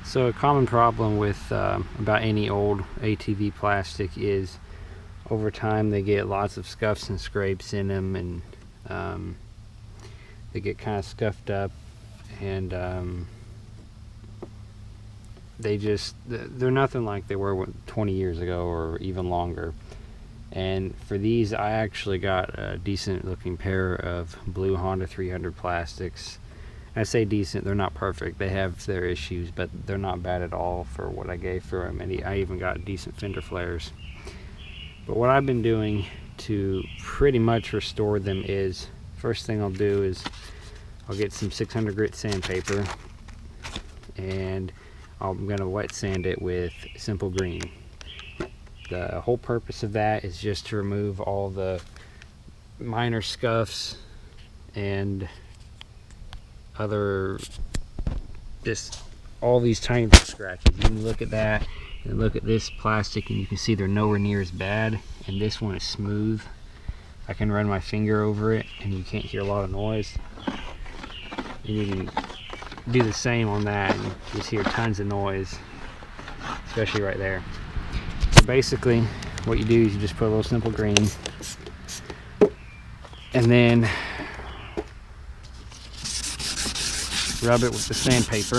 So a common problem with about any old ATV plastic is over time they get lots of scuffs and scrapes in them, and they get kind of scuffed up, and they're nothing like they were 20 years ago or even longer. And for these, I actually got a decent looking pair of blue Honda 300 plastics. I say decent, they're not perfect, they have their issues, but they're not bad at all for what I gave for them. And I even got decent fender flares. But what I've been doing to pretty much restore them is, first thing I'll do is I'll get some 600 grit sandpaper, and I'm going to wet sand it with simple green. The whole purpose of that is just to remove all the minor scuffs and just all these tiny little scratches. You can look at that and look at this plastic, and you can see they're nowhere near as bad, and this one is smooth. I can run my finger over it and you can't hear a lot of noise. And you can do the same on that and you just hear tons of noise, especially right there. So basically what you do is you just put a little simple green, and then rub it with the sandpaper,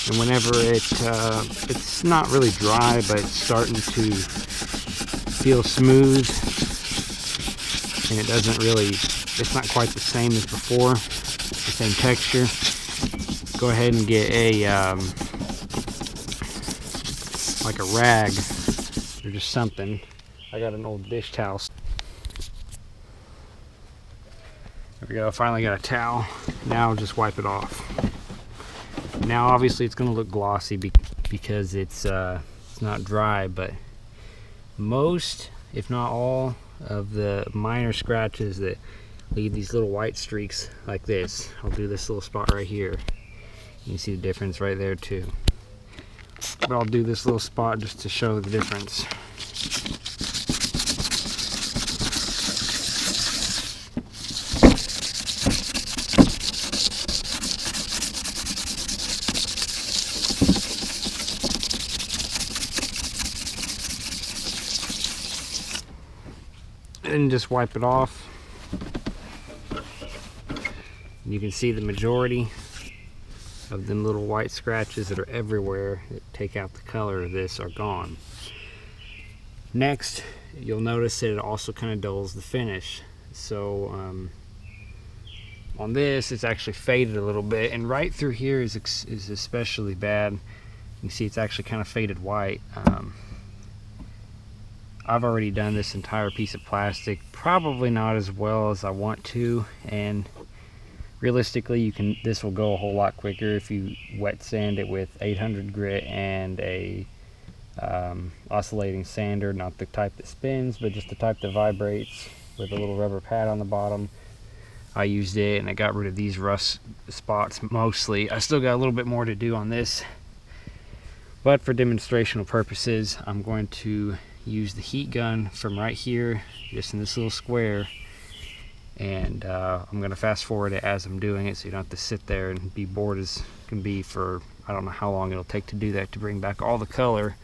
and whenever it's not really dry, but it's starting to feel smooth and it's not quite the same as before, the same texture, go ahead and get like a rag or just something. I got an old dish towel. There we go, I finally got a towel. Now I'll just wipe it off. Now obviously it's going to look glossy because it's not dry, but most, if not all, of the minor scratches that leave these little white streaks like this, I'll do this little spot right here. You can see the difference right there too. But I'll do this little spot just to show the difference. And just wipe it off. You can see the majority of them little white scratches that are everywhere that take out the color of this are gone. Next, you'll notice that it also kind of dulls the finish. So on this, it's actually faded a little bit, and right through here is especially bad. You can see it's actually kind of faded white. I've already done this entire piece of plastic, probably not as well as I want to, and realistically this will go a whole lot quicker if you wet sand it with 800 grit and a oscillating sander, not the type that spins, but just the type that vibrates with a little rubber pad on the bottom. I used it and it got rid of these rust spots mostly. I still got a little bit more to do on this, but for demonstrational purposes I'm going to use the heat gun from right here, just in this little square, and I'm going to fast forward it as I'm doing it so you don't have to sit there and be bored as can be for I don't know how long it'll take to do that, to bring back all the color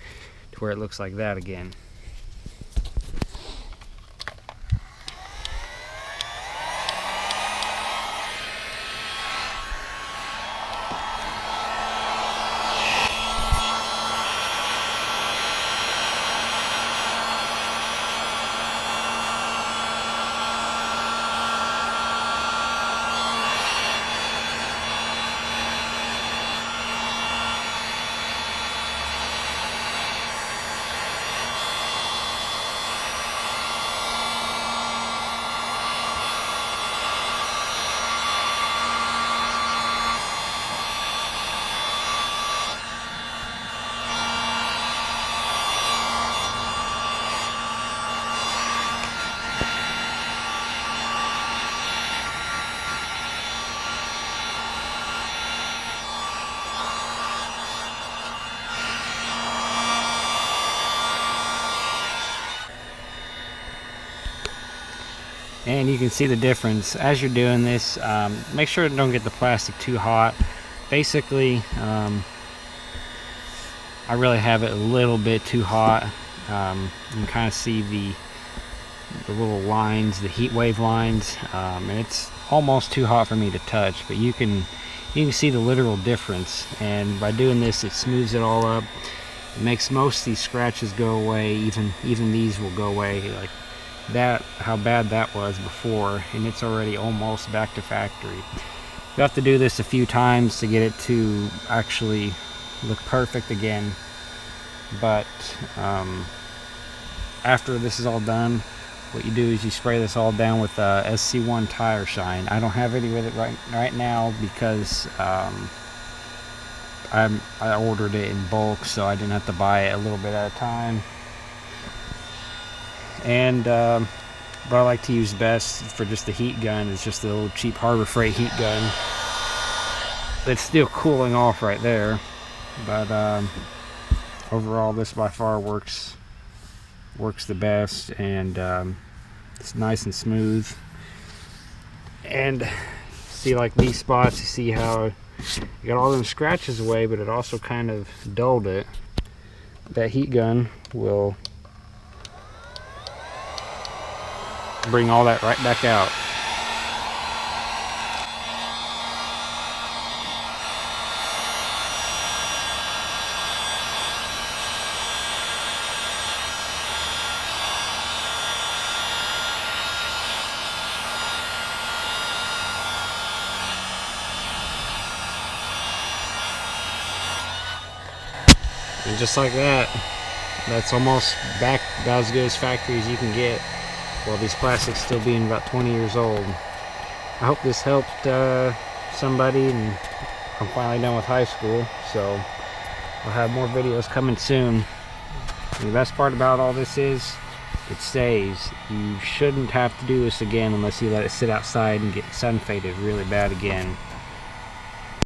to where it looks like that again. And you can see the difference as you're doing this. Make sure to don't get the plastic too hot. basically, I really have it a little bit too hot. You can kind of see the little lines, the heat wave lines, and it's almost too hot for me to touch, but you can see the literal difference. And by doing this, it smooths it all up. It makes most of these scratches go away. Even these will go away, like that, how bad that was before, and it's already almost back to factory. You have to do this a few times to get it to actually look perfect again. But after this is all done, what you do is you spray this all down with SC1 tire shine. I don't have any with it right now because I ordered it in bulk, so I didn't have to buy it a little bit at a time. And what I like to use best for just the heat gun is just the little cheap Harbor Freight heat gun. It's still cooling off right there, but overall this by far works the best, and it's nice and smooth. And see, like these spots, you see how you got all them scratches away, but it also kind of dulled it. That heat gun will bring all that right back out. And just like that, that's almost back about as good as factory as you can get, while these plastics still being about 20 years old. I hope this helped somebody, and I'm finally done with high school, so I'll have more videos coming soon. And the best part about all this is it stays. You shouldn't have to do this again unless you let it sit outside and get sun faded really bad again.